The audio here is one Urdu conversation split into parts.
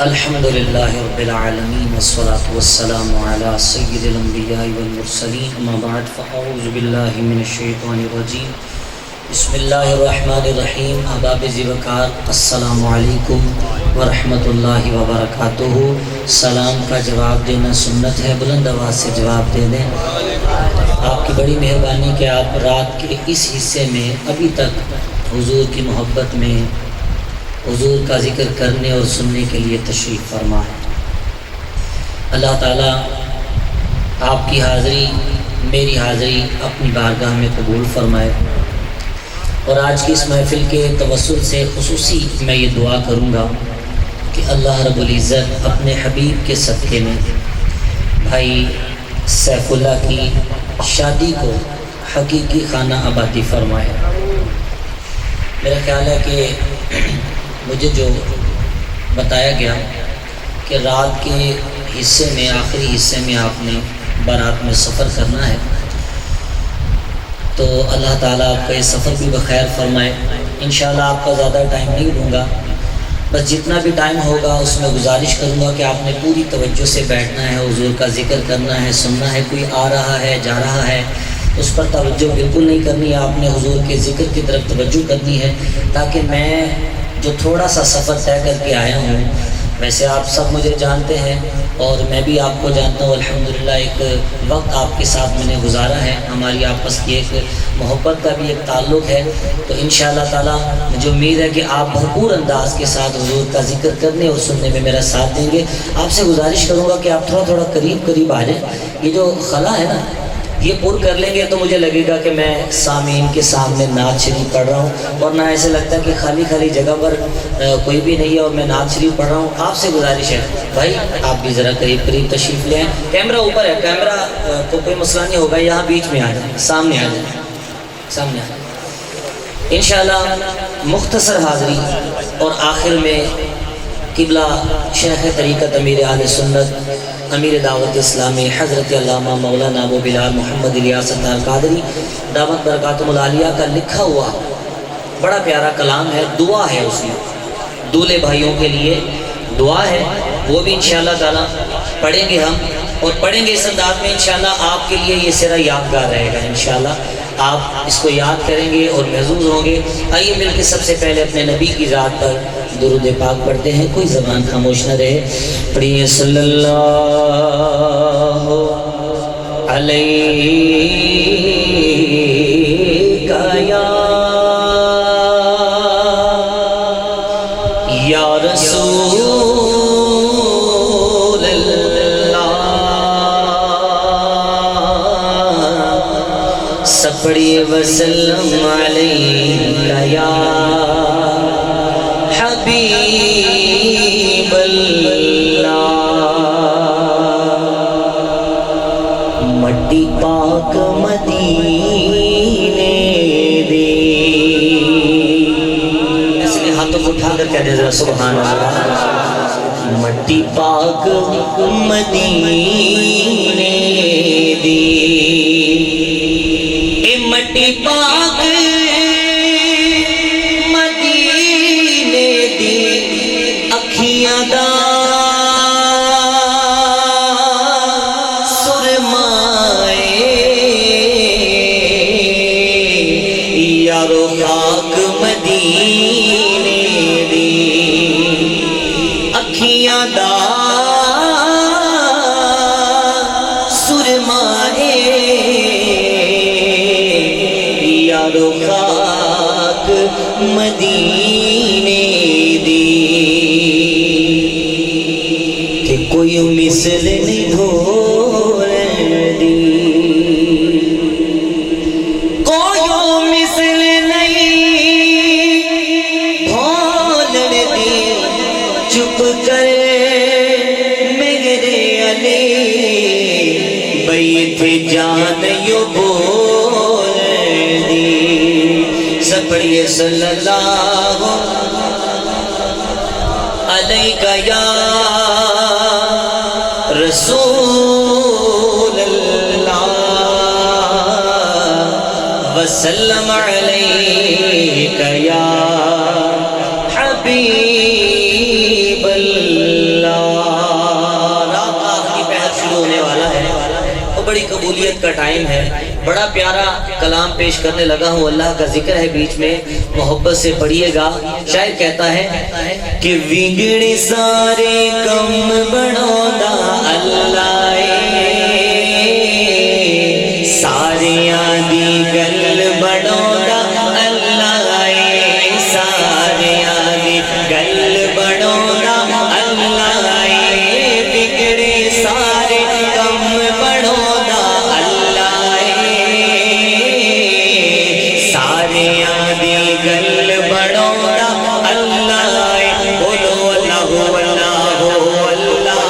الحمدللہ رب العالمین والصلاة والسلام علی سید الانبیاء والمرسلین اما بعد فاعوذ باللہ من الشیطان الرجیم بسم اللہ الرحمن الرحیم احباب ذی وقار السلام علیکم ورحمۃ اللہ وبرکاتہ۔ سلام کا جواب دینا سنت ہے، بلند آواز سے جواب دے دیں۔ آپ کی بڑی مہربانی کہ آپ رات کے اس حصے میں ابھی تک حضور کی محبت میں حضور کا ذکر کرنے اور سننے کے لیے تشریف فرما ہے۔ اللہ تعالیٰ آپ کی حاضری میری حاضری اپنی بارگاہ میں قبول فرمائے، اور آج کی اس محفل کے توسل سے خصوصی میں یہ دعا کروں گا کہ اللہ رب العزت اپنے حبیب کے صدقے میں بھائی سیف اللہ کی شادی کو حقیقی خانہ آبادی فرمائے۔ میرا خیال ہے کہ مجھے جو بتایا گیا کہ رات کے حصے میں آخری حصے میں آپ نے بارات میں سفر کرنا ہے، تو اللہ تعالیٰ آپ کا یہ سفر بھی بخیر فرمائے۔ انشاءاللہ آپ کا زیادہ ٹائم نہیں لوں گا، بس جتنا بھی ٹائم ہوگا اس میں گزارش کروں گا کہ آپ نے پوری توجہ سے بیٹھنا ہے، حضور کا ذکر کرنا ہے، سننا ہے۔ کوئی آ رہا ہے جا رہا ہے اس پر توجہ بالکل نہیں کرنی ہے، آپ نے حضور کے ذکر کی طرف توجہ کرنی ہے، تاکہ میں جو تھوڑا سا سفر طے کر کے آیا ہوں، ویسے آپ سب مجھے جانتے ہیں اور میں بھی آپ کو جانتا ہوں، الحمدللہ ایک وقت آپ کے ساتھ میں نے گزارا ہے، ہماری آپس کی ایک محبت کا بھی ایک تعلق ہے، تو انشاءاللہ تعالیٰ مجھے امید ہے کہ آپ بھرپور انداز کے ساتھ حضور کا ذکر کرنے اور سننے میں میرا ساتھ دیں گے۔ آپ سے گزارش کروں گا کہ آپ تھوڑا تھوڑا قریب آ جائیں، یہ جو خلا ہے نا یہ پر کر لیں گے تو مجھے لگے گا کہ میں سامعین کے سامنے نعت شریف پڑھ رہا ہوں، ورنہ ایسے لگتا ہے کہ خالی جگہ پر کوئی بھی نہیں ہے اور میں نعت شریف پڑھ رہا ہوں۔ آپ سے گزارش ہے بھائی آپ بھی ذرا قریب تشریف لے آئیں۔ کیمرہ اوپر ہے، کیمرہ کو کوئی مسئلہ نہیں ہوگا، یہاں بیچ میں آ جائیں، سامنے آ جائیں۔ انشاءاللہ مختصر حاضری اور آخر میں قبلہ شیخ طریقت امیر اہل سنت امیر دعوت اسلامی حضرت علامہ مولانا ابو بلال محمد الیاس القادری دعوت برکاتہ العالیہ کا لکھا ہوا بڑا پیارا کلام ہے، دعا ہے، اس میں دولہے بھائیوں کے لیے دعا ہے، وہ بھی انشاءاللہ تعالیٰ پڑھیں گے ہم، اور پڑھیں گے اس انداز میں انشاءاللہ آپ کے لیے یہ سرا یادگار رہے گا، انشاءاللہ آپ اس کو یاد کریں گے اور محظوظ ہوں گے۔ آئیے مل کے سب سے پہلے اپنے نبی کی ذات پر درود پاک پڑھتے ہیں، کوئی زبان خاموش نہ رہے، پڑھیے صلی اللہ علیہ یا رسول پڑھیے وسلم علیہ یا حبیب اللہ۔ مٹی پاک مدینے دی، اس لیے ہاتھوں کو اٹھا کر کہہ دے ذرا سبحان اللہ۔ مٹی پاک مدینے دی، مٹی پاک مدینے دی، اکھیاں دا سرمائے، یارو خاک مدینے دی، اکھیاں دا سرمائے، خاک مدینے دی، کہ کوئی مثل نہیں ڈھول دی، کوئی مثل نہیں ڈھول دی، چپ کر میرے علی بیت جان یو بول دی۔ پڑھیے صلی اللہ علیہ یا رسول اللہ وسلم علیہ یا حبیب اللہ۔ بڑی قبولیت کا ٹائم ہے، بڑا پیارا کلام پیش کرنے لگا ہوں، اللہ کا ذکر ہے بیچ میں، محبت سے پڑھیے گا۔ شاعر کہتا ہے کہ وگڑے سارے کم بڑھودا اللہ سارے آدھی گل بڑھودا اللہ سارے آدھی گل بڑھودا اللہ بگڑے سارے کم بڑھودا اللہ سارے آدھی گل بڑھودا اللہ بولو اللہ اللہ اللہ اللہ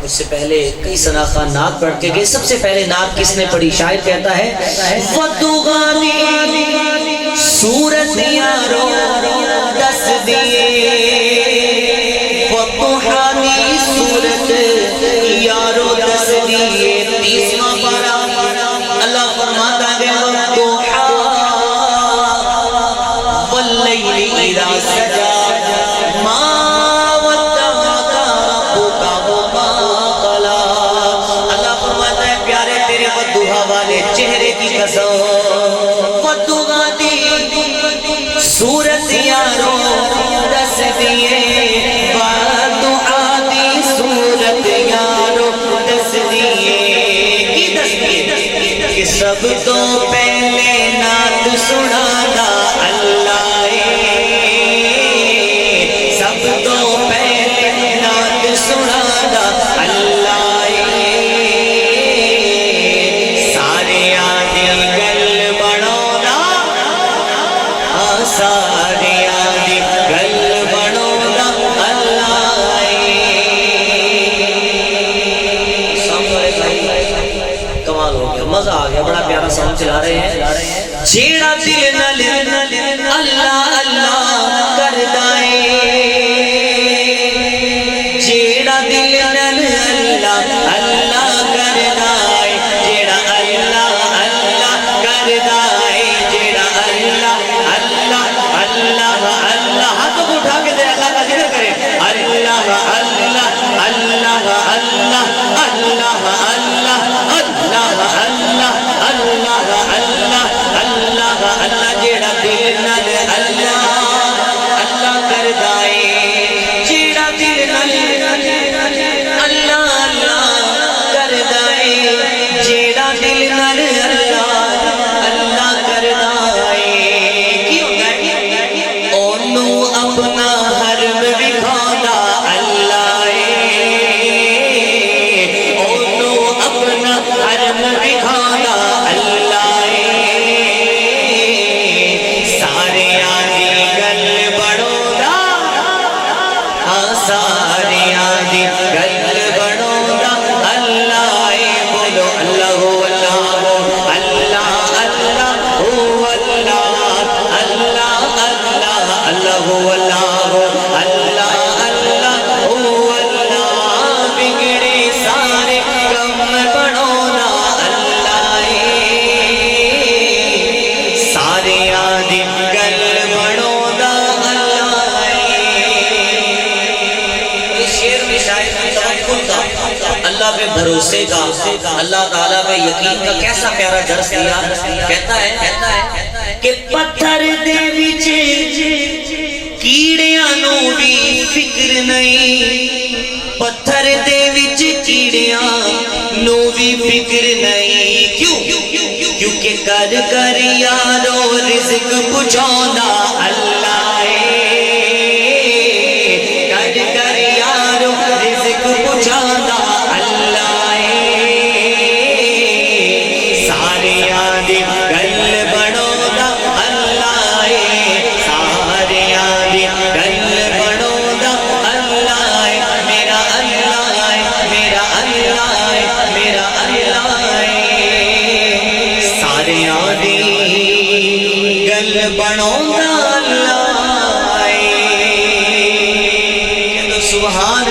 مجھ سے پہلے کئی ثنا خان نعت پڑھ کے گئے، سب سے پہلے نعت کس نے پڑھی؟ شاعر کہتا ہے وَدُغَانِي صورت یارو دس دیے وَدُغَانِي صورت یارو دس دیے۔ تیسواں پارا اللہ فرماتا ہے وَالضُّحَا وَاللَّيْلِ إِذَا سَجَا چہرے کی قسم صورت یارو دس دیے وَدُعَادِي صورت یارو دس دیے کی دس دیے کہ سب تو پہلے نعت سنانا اللہ سب تو پہلے نعت سنانا اللہ سارے آدھی گل بڑھودا اللہ کمال ہو گیا، مزہ آ گیا، بڑا پیارا ساؤنڈ چلا رہے ہیں۔ جیڑا دل نل اللہ اللہ کردائے جیڑا دل نل اللہ اللہ کردائے جیڑا اللہ اللہ کردائے جیڑا اللہ اللہ اللہ ہاتھ کو اٹھا کے دے اللہ کا ذکر کرے اللہ اللہ اللہ اللہ اللہ اللہ اللہ اللہ اللہ اللہ اللہ اللہ جیڑا دل نال اللہ اللہ کردائے جیڑا دل نال اللہ اللہ کردائے جیڑا دل نال اللہ اللہ کردائے اپنا حرم دکھانا اللہ اونو اپنا حرم دکھانا اللہ سارے آدھی گل بڑھودا سارے آدھی گل بڑھودا اللہ بولو اللہ اللہ اللہ اللہ اللہ اللہ اللہ اللہ بنونا اللہ سارے آدھی گل بنونا اللہ اس شعر میں شاعر کی توکل کا، اللہ پہ بھروسے کا، اللہ تعالیٰ پہ یقین کا کیسا پیارا درس دیا. کہتا ہے کہ پتھر دے وچ کیڑیاں نو بھی فکر نہیں، پتھر دے وچ کیڑیاں نو بھی فکر نہیں. کیوں؟ کیونکہ کر کر یارو رزق پہنچاؤنا اللہ کر کر یارو رزق پہنچاؤنا اللہ سارے آدھے گل بنونا اللہ سارے آدھے گل بنونا اللہ میرا اللہ میرا اللہ میرا اللہ سارے آدھے گل بنونا اللہ سبحان